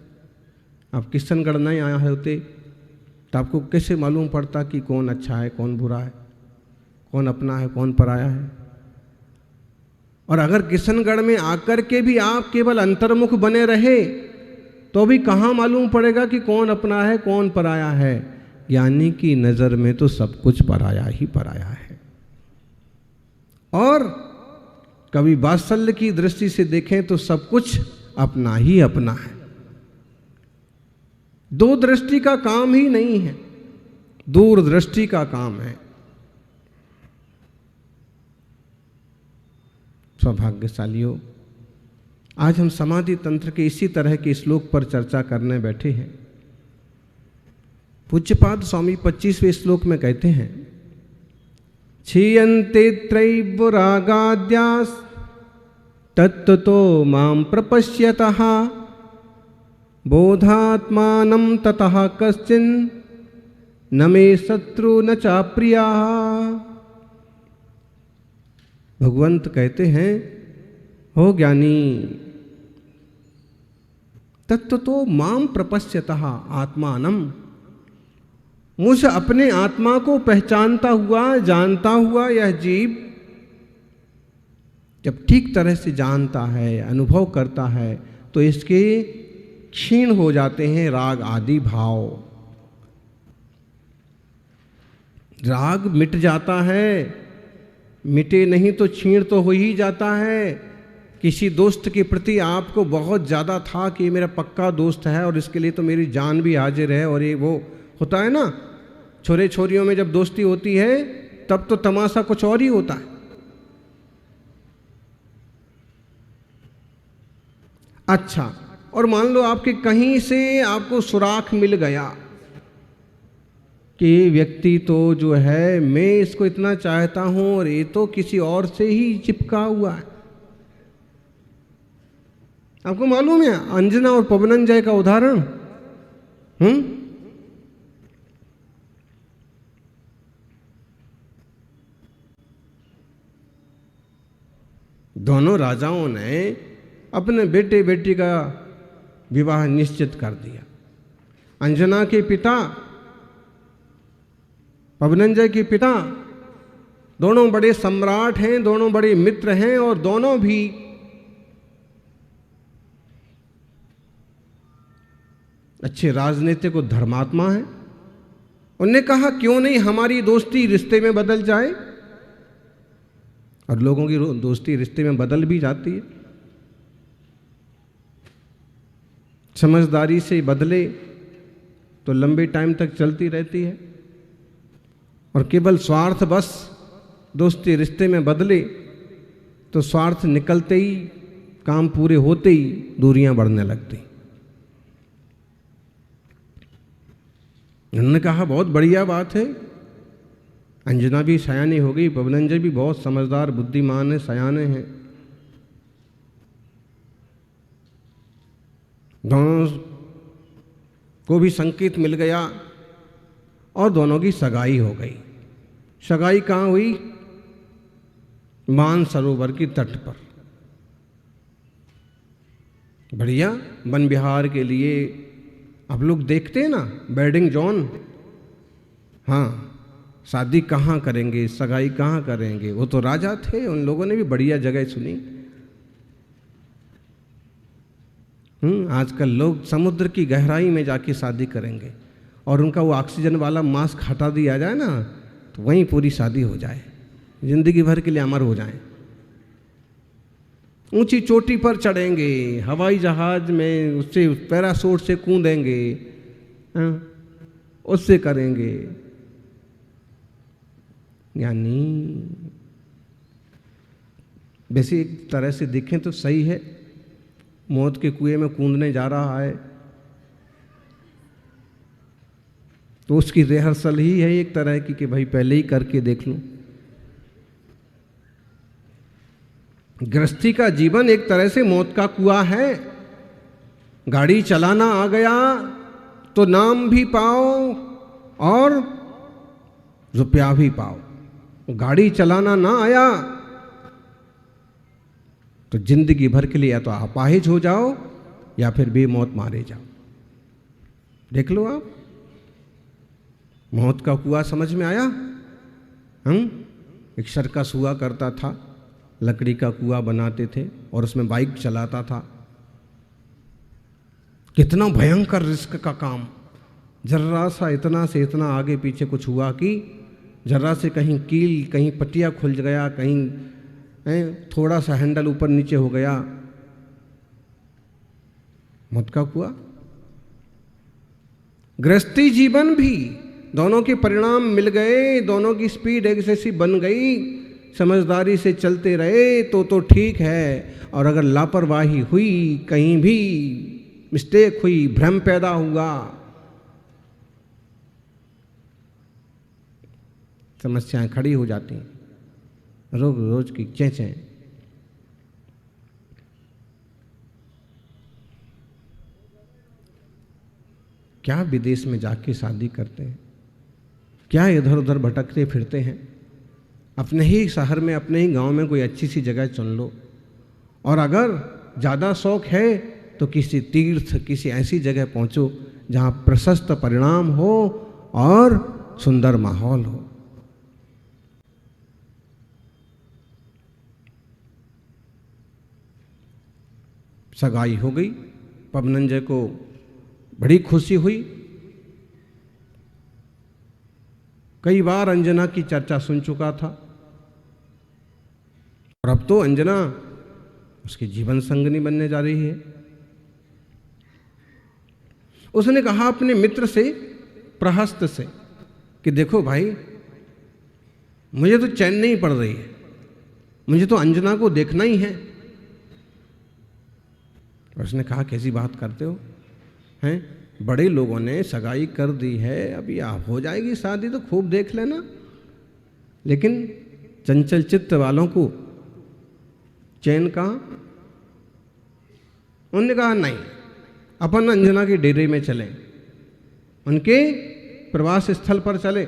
आप किशनगढ़ नहीं आए होते तो आपको कैसे मालूम पड़ता कि कौन अच्छा है, कौन बुरा है, कौन अपना है, कौन पराया है। और अगर किशनगढ़ में आकर के भी आप केवल अंतर्मुख बने रहे तो भी कहाँ मालूम पड़ेगा कि कौन अपना है, कौन पराया है। ज्ञानी की नज़र में तो सब कुछ पराया ही पराया है। और कभी वात्सल्य की दृष्टि से देखें तो सब कुछ अपना ही अपना है। दो दृष्टि का काम ही नहीं है, दूरदृष्टि का काम है। सौभाग्यशालियों, आज हम समाधि तंत्र के इसी तरह के श्लोक पर चर्चा करने बैठे हैं। पूज्यपाद स्वामी 25वें श्लोक में कहते हैं, क्षीयन्ते त्रैव रागाद्यास् तत्तो मां प्रपश्यतः बोधात्मानं ततः कश्चिन् न मे शत्रु न चाप्रिया। भगवंत कहते हैं, हो ज्ञानी, तत्तो मां प्रपश्यतः आत्मानम, मुझ अपने आत्मा को पहचानता हुआ, जानता हुआ यह जीव जब ठीक तरह से जानता है, अनुभव करता है तो इसके क्षीण हो जाते हैं राग आदि भाव। राग मिट जाता है, मिटे नहीं तो क्षीण तो हो ही जाता है। किसी दोस्त के प्रति आपको बहुत ज़्यादा था कि ये मेरा पक्का दोस्त है और इसके लिए तो मेरी जान भी हाजिर है, और ये वो होता है ना, छोरे छोरियों में जब दोस्ती होती है तब तो तमाशा कुछ और ही होता है। अच्छा, और मान लो आपके कहीं से आपको सुराख मिल गया कि व्यक्ति तो जो है मैं इसको इतना चाहता हूं और ये तो किसी और से ही चिपका हुआ है। आपको मालूम है अंजना और पवनंजय का उदाहरण? दोनों राजाओं ने अपने बेटे बेटी का विवाह निश्चित कर दिया। अंजना के पिता, पवनंजय के पिता, दोनों बड़े सम्राट हैं, दोनों बड़े मित्र हैं और दोनों भी अच्छे राजनीतिक और धर्मात्मा हैं। उन्होंने कहा क्यों नहीं हमारी दोस्ती रिश्ते में बदल जाए, और लोगों की दोस्ती रिश्ते में बदल भी जाती है। समझदारी से बदले तो लंबे टाइम तक चलती रहती है, और केवल स्वार्थ बस दोस्ती रिश्ते में बदले तो स्वार्थ निकलते ही, काम पूरे होते ही दूरियां बढ़ने लगती। उन्होंने कहा बहुत बढ़िया बात है। अंजना भी सयानी हो गई, पवनंजय भी बहुत समझदार बुद्धिमान है, सयाने हैं। दोनों को भी संकेत मिल गया और दोनों की सगाई हो गई। सगाई कहाँ हुई? मानसरोवर की तट पर। बढ़िया, वन विहार के लिए आप लोग देखते हैं ना, वेडिंग जोन। हाँ, शादी कहाँ करेंगे, सगाई कहाँ करेंगे, वो तो राजा थे, उन लोगों ने भी बढ़िया जगह चुनी। आजकल लोग समुद्र की गहराई में जाके शादी करेंगे और उनका वो ऑक्सीजन वाला मास्क हटा दिया जाए ना, तो वहीं पूरी शादी हो जाए, जिंदगी भर के लिए अमर हो जाए। ऊंची चोटी पर चढ़ेंगे, हवाई जहाज में उससे पैराशूट से कूदेंगे, उससे करेंगे। यानी वैसे एक तरह से देखें तो सही है, मौत के कुएं में कूदने जा रहा है तो उसकी रिहर्सल ही है एक तरह की कि भाई पहले ही करके देख लूं। गृहस्थी का जीवन एक तरह से मौत का कुआं है। गाड़ी चलाना आ गया तो नाम भी पाओ और रुपया भी पाओ, गाड़ी चलाना ना आया तो जिंदगी भर के लिए या तो अपाहिज हो जाओ या फिर बेमौत मारे जाओ। देख लो आप, मौत का कुआं समझ में आया? एक सर्कस हुआ करता था, लकड़ी का कुआं बनाते थे और उसमें बाइक चलाता था। कितना भयंकर रिस्क का काम। जर्रा सा इतना से इतना आगे पीछे कुछ हुआ कि जर्रा से कहीं कील, कहीं पटिया खुल गया, कहीं थोड़ा सा हैंडल ऊपर नीचे हो गया, मौत का कुआं। गृहस्थी जीवन भी दोनों के परिणाम मिल गए, दोनों की स्पीड एक जैसी बन गई, समझदारी से चलते रहे तो ठीक है। और अगर लापरवाही हुई, कहीं भी मिस्टेक हुई, भ्रम पैदा हुआ, समस्याएं खड़ी हो जाती हैं, रोज रोज की चेंचें। क्या विदेश में जाके शादी करते हैं, क्या इधर उधर भटकते फिरते हैं। अपने ही शहर में, अपने ही गांव में कोई अच्छी सी जगह चुन लो, और अगर ज़्यादा शौक है तो किसी तीर्थ, किसी ऐसी जगह पहुंचो जहां प्रशस्त परिणाम हो और सुंदर माहौल हो। सगाई हो गई, पवनंजय को बड़ी खुशी हुई। कई बार अंजना की चर्चा सुन चुका था और अब तो अंजना उसकी जीवन संगनी बनने जा रही है। उसने कहा अपने मित्र से, प्रहस्त से, कि देखो भाई, मुझे तो चैन नहीं पड़ रही है, मुझे तो अंजना को देखना ही है। उसने कहा कैसी बात करते हो, हैं? बड़े लोगों ने सगाई कर दी है, अभी हो जाएगी शादी तो खूब देख लेना। लेकिन चंचल चित्त वालों को चैन कहाँ? उन्होंने कहा नहीं, अपन अंजना के डेरे में चले, उनके प्रवास स्थल पर चले।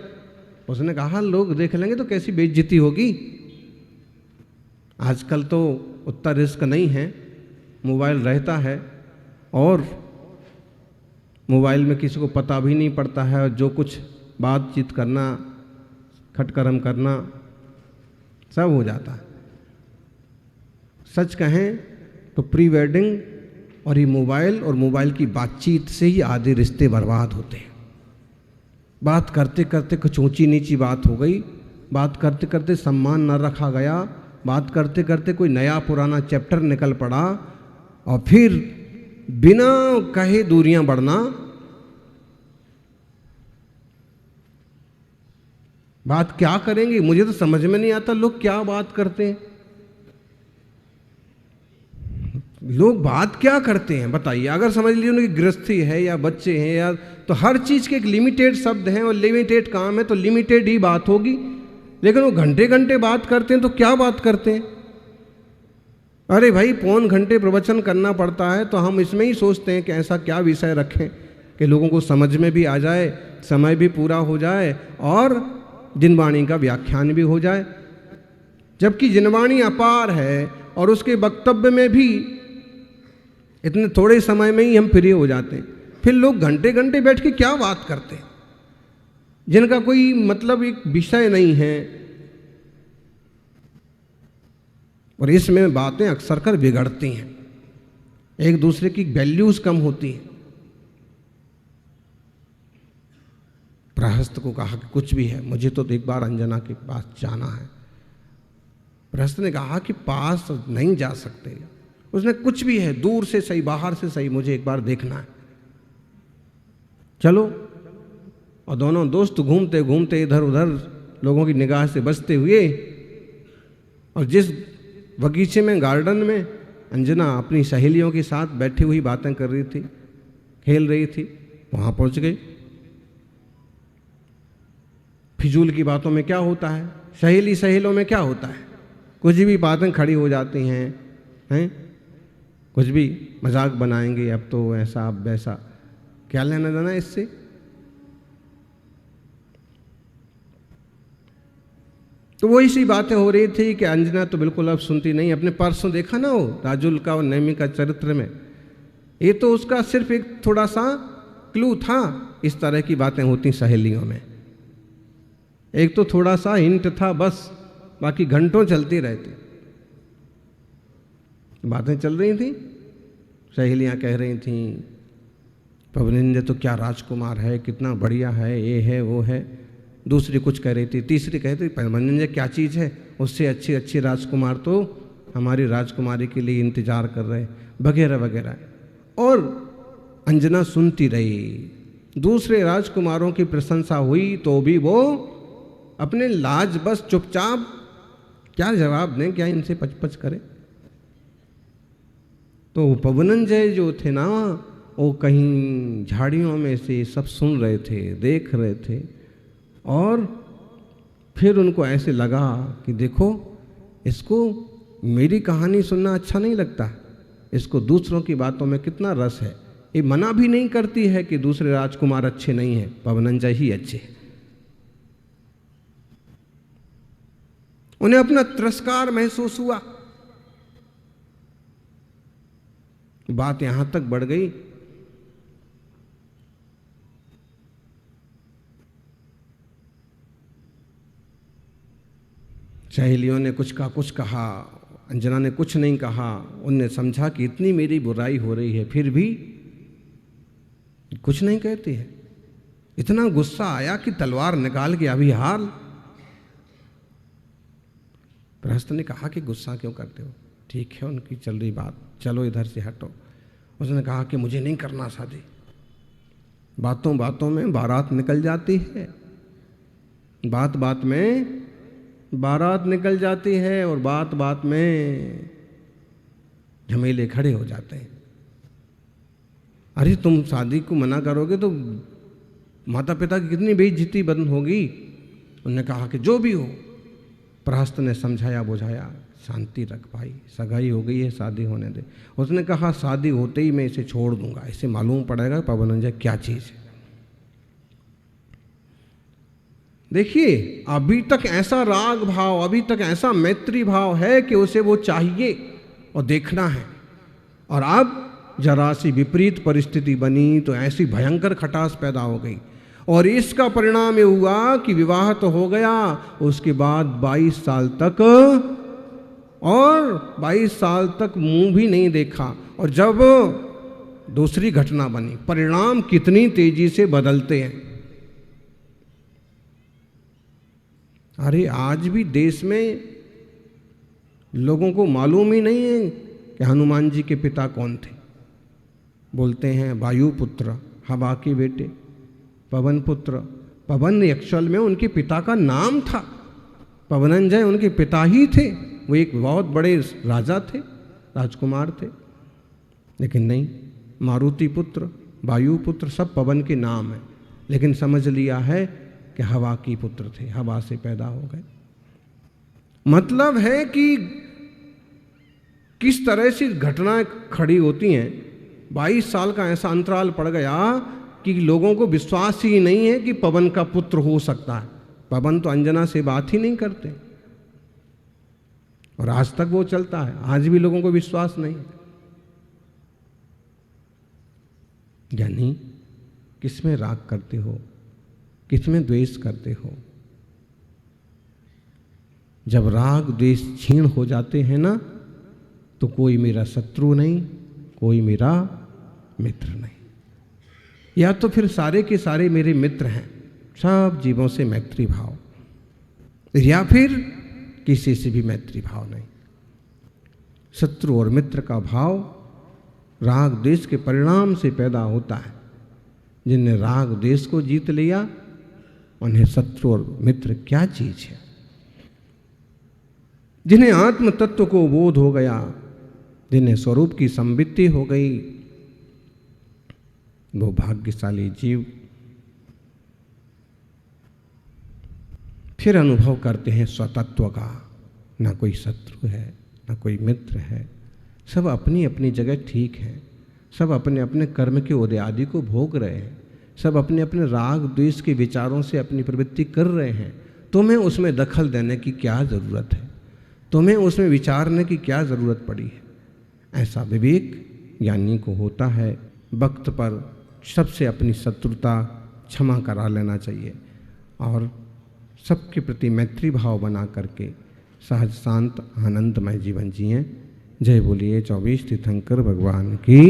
उसने कहा लोग देख लेंगे तो कैसी बेइज्जती होगी। आजकल तो उतना रिस्क नहीं है, मोबाइल रहता है और मोबाइल में किसी को पता भी नहीं पड़ता है, और जो कुछ बातचीत करना, खटकरम करना सब हो जाता है। सच कहें तो प्री वेडिंग और ये मोबाइल और मोबाइल की बातचीत से ही आधे रिश्ते बर्बाद होते हैं। बात करते करते कुछ ऊंची नीची बात हो गई, बात करते करते सम्मान न रखा गया, बात करते करते कोई नया पुराना चैप्टर निकल पड़ा, और फिर बिना कहे दूरियां बढ़ना। बात क्या करेंगे मुझे तो समझ में नहीं आता, लोग क्या बात करते हैं, लोग बात क्या करते हैं बताइए। अगर समझ लीजिए उनकी गृहस्थी है या बच्चे हैं या, तो हर चीज़ के एक लिमिटेड शब्द हैं और लिमिटेड काम है, तो लिमिटेड ही बात होगी। लेकिन वो घंटे घंटे बात करते हैं तो क्या बात करते हैं? अरे भाई, पौन घंटे प्रवचन करना पड़ता है, तो हम इसमें ही सोचते हैं कि ऐसा क्या विषय रखें कि लोगों को समझ में भी आ जाए, समय भी पूरा हो जाए और जिनवाणी का व्याख्यान भी हो जाए। जबकि जिनवाणी अपार है और उसके वक्तव्य में भी इतने थोड़े समय में ही हम फ्री हो जाते हैं। फिर लोग घंटे घंटे बैठ के क्या बात करते हैं जिनका कोई मतलब एक विषय नहीं है, और इसमें बातें अक्सर कर बिगड़ती हैं, एक दूसरे की वैल्यूज कम होती हैं। प्रहस्त को कहा कि कुछ भी है, मुझे तो एक बार अंजना के पास जाना है। प्रहस्त ने कहा कि पास नहीं जा सकते, उसने कुछ भी है, दूर से सही, बाहर से सही, मुझे एक बार देखना है, चलो। और दोनों दोस्त घूमते घूमते इधर उधर लोगों की निगाह से बचते हुए, और जिस बगीचे में, गार्डन में अंजना अपनी सहेलियों के साथ बैठी हुई बातें कर रही थी, खेल रही थी, वहां पहुंच गई। फिजूल की बातों में क्या होता है, सहेली सहेलों में क्या होता है, कुछ भी बातें खड़ी हो जाती हैं, कुछ भी मजाक बनाएंगे, अब तो ऐसा अब वैसा, क्या लेना देना इससे। तो वो इसी बातें हो रही थी कि अंजना तो बिल्कुल अब सुनती नहीं। अपने परसों देखा ना वो राजुल का और नैमी का चरित्र में, ये तो उसका सिर्फ एक थोड़ा सा क्लू था। इस तरह की बातें होती सहेलियों में, एक तो थोड़ा सा हिंट था बस, बाकी घंटों चलती रहती बातें चल रही थी। सहेलियां कह रही थीं पवनिंद्र तो क्या राजकुमार है, कितना बढ़िया है, ये है वो है। दूसरी कुछ कह रही थी, तीसरी कहती पवनिंद्र क्या चीज़ है, उससे अच्छे अच्छे राजकुमार तो हमारी राजकुमारी के लिए इंतजार कर रहे, वगैरह वगैरह। और अंजना सुनती रही। दूसरे राजकुमारों की प्रशंसा हुई तो भी वो अपने लाज बस चुपचाप, क्या जवाब दें, क्या इनसे पचपच करे। तो पवनंजय जो थे ना, वो कहीं झाड़ियों में से सब सुन रहे थे, देख रहे थे, और फिर उनको ऐसे लगा कि देखो, इसको मेरी कहानी सुनना अच्छा नहीं लगता, इसको दूसरों की बातों में कितना रस है। ये मना भी नहीं करती है कि दूसरे राजकुमार अच्छे नहीं हैं, पवनंजय ही अच्छे हैं। उन्हें अपना तिरस्कार महसूस हुआ। बात यहां तक बढ़ गई सहेलियों ने कुछ का कुछ कहा, अंजना ने कुछ नहीं कहा। उनने समझा कि इतनी मेरी बुराई हो रही है फिर भी कुछ नहीं कहती है। इतना गुस्सा आया कि तलवार निकाल के अभी हाल। प्रहस्त ने कहा कि गुस्सा क्यों करते हो, ठीक है, उनकी चल रही बात, चलो इधर से हटो। उसने कहा कि मुझे नहीं करना शादी। बातों बातों में बारात निकल जाती है, बात बात में बारात निकल जाती है और बात बात में झमेले खड़े हो जाते हैं। अरे तुम शादी को मना करोगे तो माता पिता की कितनी बेइज्जती बंद होगी। उन्होंने कहा कि जो भी हो। प्रहस्त ने समझाया बुझाया, शांति रख भाई, सगाई हो गई है, शादी होने दे। उसने कहा शादी होते ही मैं इसे छोड़ दूंगा, इसे मालूम पड़ेगा पवनंजय क्या चीज़ है। देखिए, अभी तक ऐसा राग भाव, अभी तक ऐसा मैत्री भाव है कि उसे वो चाहिए और देखना है। और अब जरा सी विपरीत परिस्थिति बनी तो ऐसी भयंकर खटास पैदा हो गई और इसका परिणाम ये हुआ कि विवाह तो हो गया, उसके बाद 22 साल तक और 22 साल तक मुंह भी नहीं देखा। और जब दूसरी घटना बनी, परिणाम कितनी तेजी से बदलते हैं। अरे आज भी देश में लोगों को मालूम ही नहीं है कि हनुमान जी के पिता कौन थे। बोलते हैं वायुपुत्र, हवा के बेटे, पवन पुत्र। पवन एक्चुअल में उनके पिता का नाम था, पवनंजय उनके पिता ही थे। वो एक बहुत बड़े राजा थे, राजकुमार थे। लेकिन नहीं, मारुति पुत्र, वायुपुत्र सब पवन के नाम हैं। लेकिन समझ लिया है कि हवा की पुत्र थे, हवा से पैदा हो गए। मतलब है कि किस तरह से घटनाएं खड़ी होती हैं। 22 साल का ऐसा अंतराल पड़ गया कि लोगों को विश्वास ही नहीं है कि पवन का पुत्र हो सकता है। पवन तो अंजना से बात ही नहीं करते और आज तक वो चलता है, आज भी लोगों को विश्वास नहीं। यानी किसमें राग करते हो, किसमें द्वेष करते हो। जब राग द्वेष क्षीण हो जाते हैं ना, तो कोई मेरा शत्रु नहीं, कोई मेरा मित्र नहीं। या तो फिर सारे के सारे मेरे मित्र हैं, सब जीवों से मैत्री भाव, या फिर किसी से भी मैत्री भाव नहीं। शत्रु और मित्र का भाव राग द्वेष के परिणाम से पैदा होता है। जिनने राग द्वेष को जीत लिया, उन्हें शत्रु और मित्र क्या चीज है। जिन्हें आत्म तत्व को बोध हो गया, जिन्हें स्वरूप की संवित्ति हो गई, वो भाग्यशाली जीव फिर अनुभव करते हैं स्वतत्व का। ना कोई शत्रु है, ना कोई मित्र है, सब अपनी अपनी जगह ठीक है। सब अपने अपने कर्म के उदय आदि को भोग रहे हैं, सब अपने अपने राग द्वेष के विचारों से अपनी प्रवृत्ति कर रहे हैं। तुम्हें उसमें दखल देने की क्या ज़रूरत है, तुम्हें उसमें विचारने की क्या ज़रूरत पड़ी है। ऐसा विवेक ज्ञानी को होता है। वक्त पर सबसे अपनी शत्रुता क्षमा करा लेना चाहिए और सबके प्रति मैत्री भाव बना करके सहज शांत आनंदमय जीवन जिएं। जय बोलिए 24 तीर्थंकर भगवान की।